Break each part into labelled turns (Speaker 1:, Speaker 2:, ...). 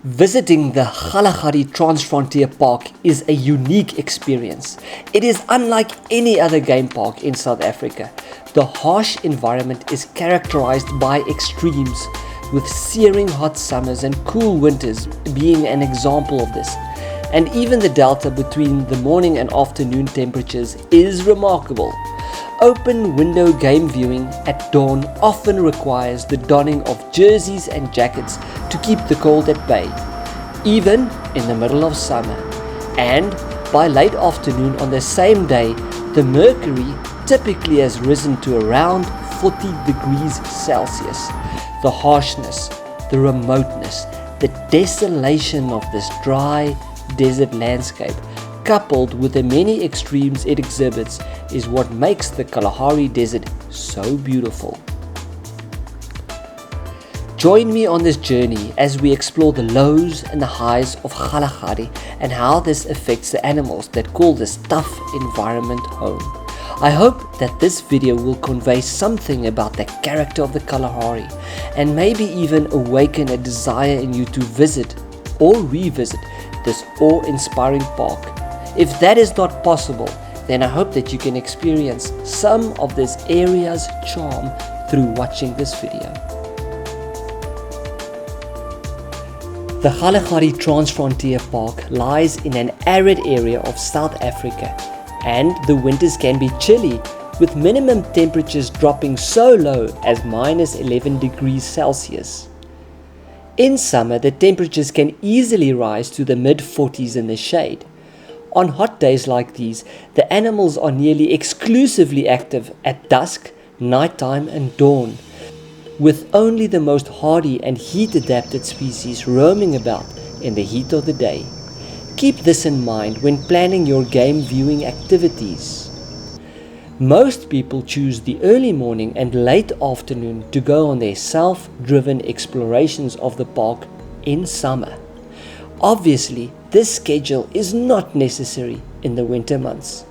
Speaker 1: Visiting the Kgalagadi Transfrontier Park is a unique experience. It is unlike any other game park in South Africa. The harsh environment is characterized by extremes, with searing hot summers and cool winters being an example of this. And even the delta between the morning and afternoon temperatures is remarkable. Open window game viewing at dawn often requires the donning of jerseys and jackets to keep the cold at bay, even in the middle of summer. And by late afternoon on the same day, the mercury typically has risen to around 40 degrees Celsius. The harshness, the remoteness, the desolation of this dry desert landscape, coupled with the many extremes it exhibits, is what makes the Kalahari Desert so beautiful. Join me on this journey as we explore the lows and the highs of Kgalagadi and how this affects the animals that call this tough environment home. I hope that this video will convey something about the character of the Kalahari and maybe even awaken a desire in you to visit or revisit this awe-inspiring park. If that is not possible, then I hope that you can experience some of this area's charm through watching this video. The Kgalagadi Transfrontier Park lies in an arid area of South Africa, and the winters can be chilly, with minimum temperatures dropping so low as -11 degrees Celsius. In summer, the temperatures can easily rise to the mid-40s in the shade. On hot days like these, the animals are nearly exclusively active at dusk, nighttime and dawn, with only the most hardy and heat-adapted species roaming about in the heat of the day. Keep this in mind when planning your game viewing activities. Most people choose the early morning and late afternoon to go on their self-driven explorations of the park in summer. Obviously, this schedule is not necessary in the winter months.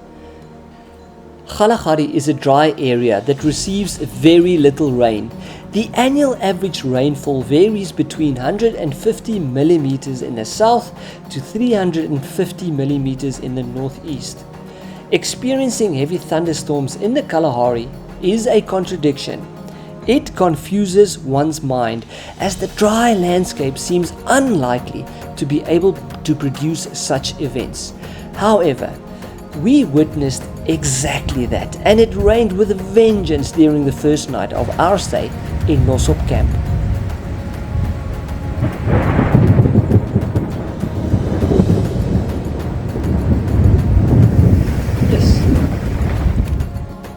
Speaker 1: Kgalagadi is a dry area that receives very little rain. The annual average rainfall varies between 150 millimeters in the south to 350 millimeters in the northeast. Experiencing heavy thunderstorms in the Kalahari is a contradiction. It confuses one's mind as the dry landscape seems unlikely to be able to produce such events. However, we witnessed exactly that, and it rained with a vengeance during the first night of our stay in Roux camp. Yes.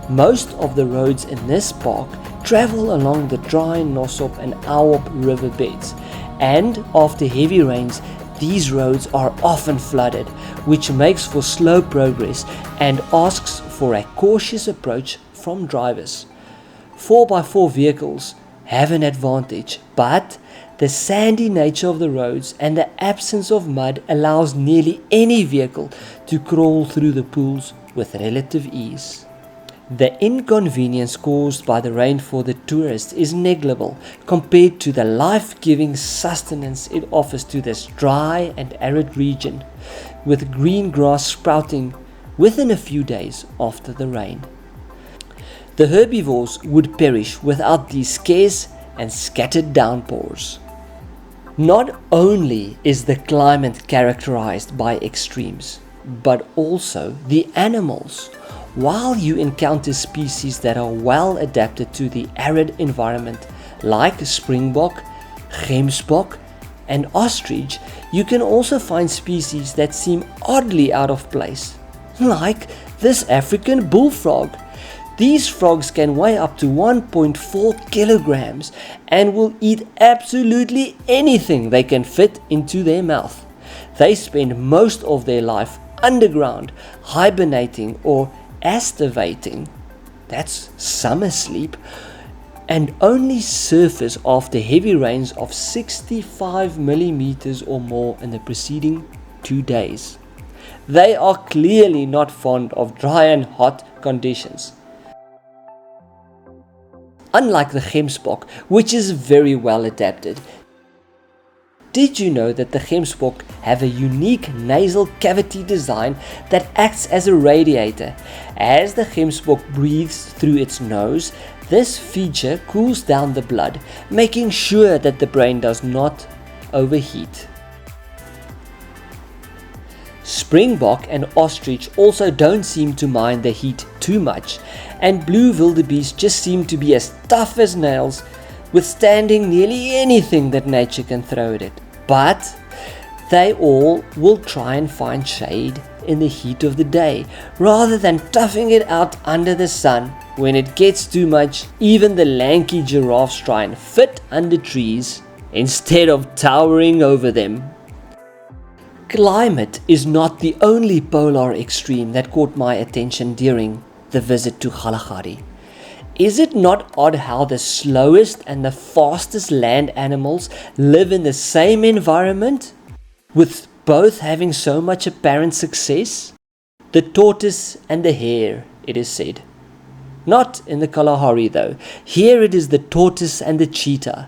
Speaker 1: Most of the roads in this park travel along the dry Nosop and Awop river beds, and after heavy rains, these roads are often flooded, which makes for slow progress and asks for a cautious approach from drivers. 4x4 vehicles have an advantage, but the sandy nature of the roads and the absence of mud allows nearly any vehicle to crawl through the pools with relative ease. The inconvenience caused by the rain for the tourist is negligible compared to the life-giving sustenance it offers to this dry and arid region, with green grass sprouting within a few days after the rain. The herbivores would perish without these scarce and scattered downpours. Not only is the climate characterized by extremes, but also the animals. While you encounter species that are well adapted to the arid environment, like springbok, gemsbok, and ostrich, you can also find species that seem oddly out of place, like this African bullfrog. These frogs can weigh up to 1.4 kilograms and will eat absolutely anything they can fit into their mouth. They spend most of their life underground, hibernating or aestivating, that's summer sleep, and only surface after heavy rains of 65 millimeters or more in the preceding 2 days. They are clearly not fond of dry and hot conditions. Unlike the gemsbok, which is very well adapted, Did you know that the gemsbok have a unique nasal cavity design that acts as a radiator? As the gemsbok breathes through its nose, this feature cools down the blood, making sure that the brain does not overheat. Springbok and ostrich also don't seem to mind the heat too much, and blue wildebeest just seem to be as tough as nails, withstanding nearly anything that nature can throw at it. But they all will try and find shade in the heat of the day, rather than toughing it out under the sun. When it gets too much, even the lanky giraffes try and fit under trees instead of towering over them. Climate is not the only polar extreme that caught my attention during the visit to Kgalagadi. Is it not odd how the slowest and the fastest land animals live in the same environment, with both having so much apparent success? The tortoise and the hare, it is said. Not in the Kalahari though. Here it is the tortoise and the cheetah.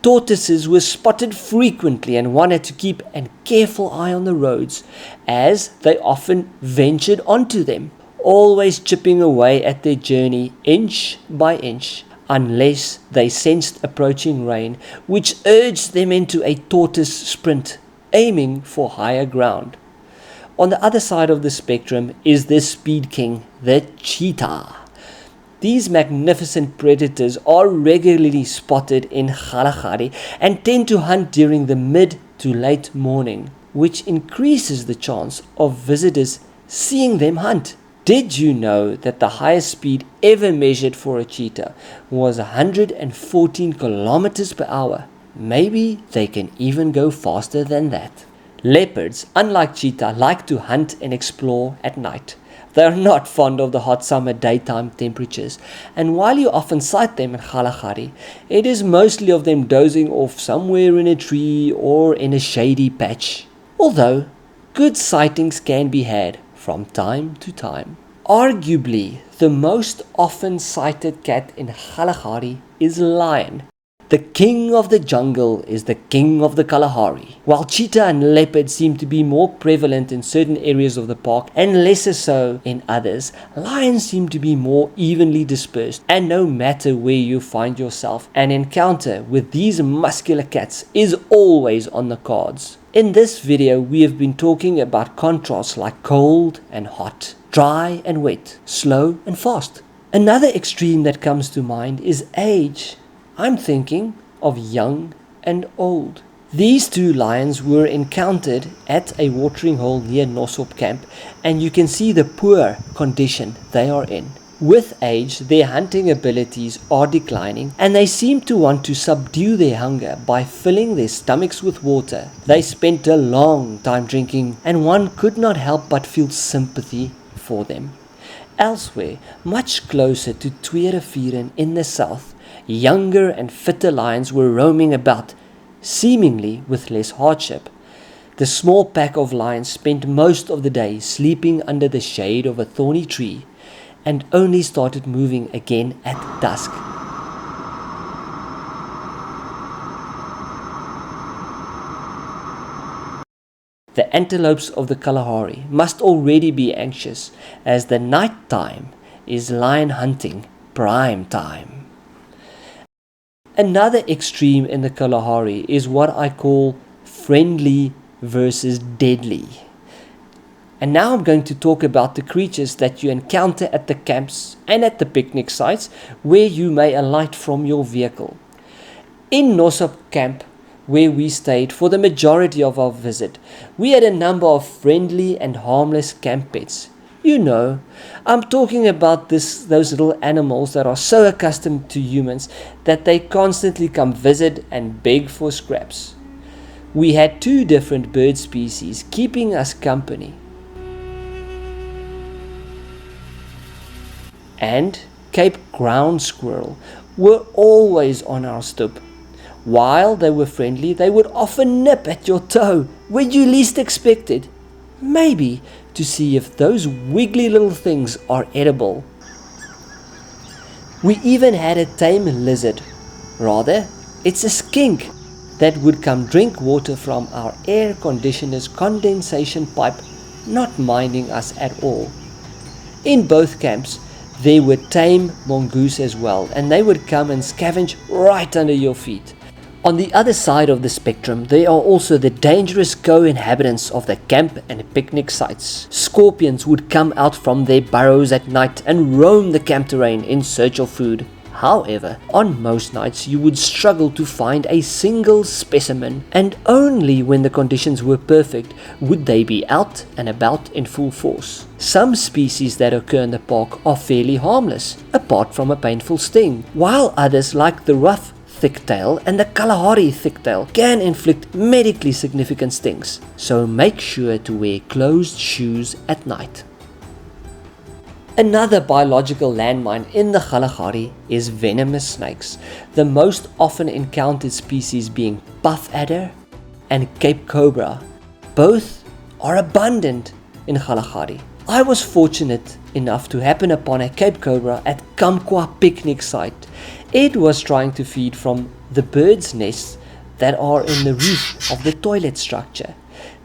Speaker 1: Tortoises were spotted frequently and one had to keep a careful eye on the roads, as they often ventured onto them, always chipping away at their journey inch by inch, unless they sensed approaching rain, which urged them into a tortoise sprint, aiming for higher ground. On the other side of the spectrum is the speed king, the cheetah. These magnificent predators are regularly spotted in Kgalagadi and tend to hunt during the mid to late morning, which increases the chance of visitors seeing them hunt. Did you know that the highest speed ever measured for a cheetah was 114 kilometers per hour? Maybe they can even go faster than that. Leopards, unlike cheetah, like to hunt and explore at night. They are not fond of the hot summer daytime temperatures, and while you often sight them in Kgalagadi, it is mostly of them dozing off somewhere in a tree or in a shady patch. Although, good sightings can be had from time to time. Arguably, the most often sighted cat in Kgalagadi is lion. The king of the jungle is the king of the Kalahari. While cheetah and leopard seem to be more prevalent in certain areas of the park and lesser so in others, lions seem to be more evenly dispersed, and no matter where you find yourself, an encounter with these muscular cats is always on the cards. In this video, we have been talking about contrasts like cold and hot, dry and wet, slow and fast. Another extreme that comes to mind is age. I'm thinking of young and old. These two lions were encountered at a watering hole near Nosop camp, and you can see the poor condition they are in. With age, their hunting abilities are declining, and they seem to want to subdue their hunger by filling their stomachs with water. They spent a long time drinking, and one could not help but feel sympathy for them. Elsewhere, much closer to Tweerivieren in the south, younger and fitter lions were roaming about, seemingly with less hardship. The small pack of lions spent most of the day sleeping under the shade of a thorny tree, and only started moving again at dusk. The antelopes of the Kalahari must already be anxious, as the night time is lion hunting prime time. Another extreme in the Kalahari is what I call friendly versus deadly. And now I'm going to talk about the creatures that you encounter at the camps and at the picnic sites where you may alight from your vehicle. In Nosop camp, where we stayed for the majority of our visit, we had a number of friendly and harmless camp pets. You know, I'm talking about those little animals that are so accustomed to humans that they constantly come visit and beg for scraps. We had two different bird species keeping us company. And Cape ground squirrel were always on our stoep. While they were friendly, they would often nip at your toe when you least expected. Maybe to see if those wiggly little things are edible. We even had a tame lizard. Rather, it's a skink. that would come drink water from our air conditioner's condensation pipe, not minding us at all. In both camps, there were tame mongoose as well, and they would come and scavenge right under your feet. On the other side of the spectrum, there are also the dangerous co-inhabitants of the camp and picnic sites. Scorpions would come out from their burrows at night and roam the camp terrain in search of food. However, on most nights you would struggle to find a single specimen, and only when the conditions were perfect would they be out and about in full force. Some species that occur in the park are fairly harmless, apart from a painful sting, while others like the rough thicktail and the Kgalagadi thicktail can inflict medically significant stings, so make sure to wear closed shoes at night. Another biological landmine in the Kgalagadi is venomous snakes, the most often encountered species being puff adder and Cape cobra. Both are abundant in Kgalagadi. I was fortunate enough to happen upon a Cape cobra at Kamkwa picnic site. It was trying to feed from the bird's nests that are in the roof of the toilet structure.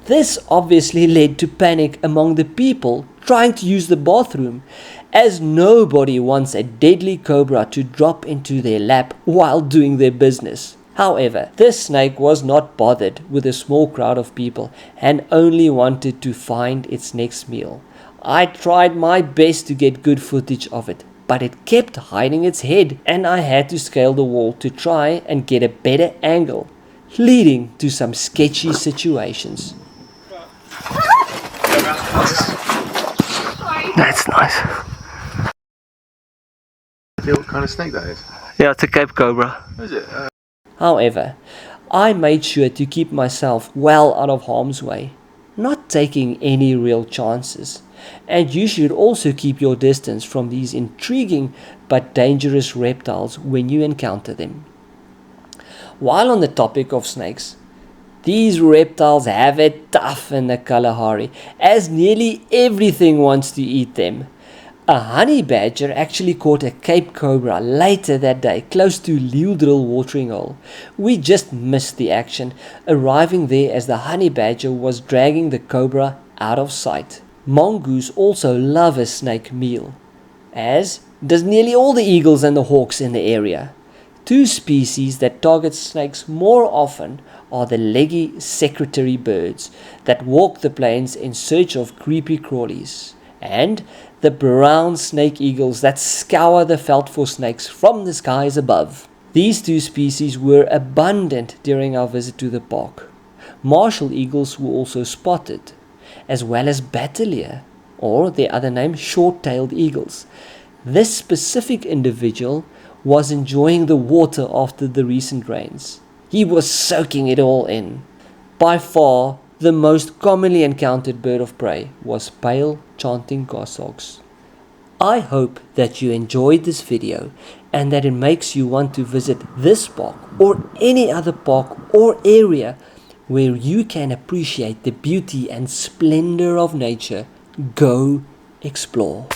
Speaker 1: This obviously led to panic among the people trying to use the bathroom, as nobody wants a deadly cobra to drop into their lap while doing their business. However, this snake was not bothered with a small crowd of people and only wanted to find its next meal. I tried my best to get good footage of it, but it kept hiding its head, and I had to scale the wall to try and get a better angle, leading to some sketchy situations. That's nice.
Speaker 2: What kind of snake that is?
Speaker 1: Yeah, it's a Cape cobra.
Speaker 2: Is it?
Speaker 1: However, I made sure to keep myself well out of harm's way, not taking any real chances. And you should also keep your distance from these intriguing but dangerous reptiles when you encounter them. While on the topic of snakes, these reptiles have it tough in the Kalahari, as nearly everything wants to eat them. A honey badger actually caught a Cape cobra later that day close to Leeuwdrill watering hole. We just missed the action, arriving there as the honey badger was dragging the cobra out of sight. Mongoose also love a snake meal, as does nearly all the eagles and the hawks in the area. Two species that target snakes more often are the leggy secretary birds that walk the plains in search of creepy crawlies, and the brown snake eagles that scour the veld for snakes from the skies above. These two species were abundant during our visit to the park. Martial eagles were also spotted, as well as battalier, or their other name, short-tailed eagles. This specific individual was enjoying the water after the recent rains. He was soaking it all in. By far, the most commonly encountered bird of prey was pale chanting goshawks. I hope that you enjoyed this video and that it makes you want to visit this park or any other park or area where you can appreciate the beauty and splendor of nature. Go explore.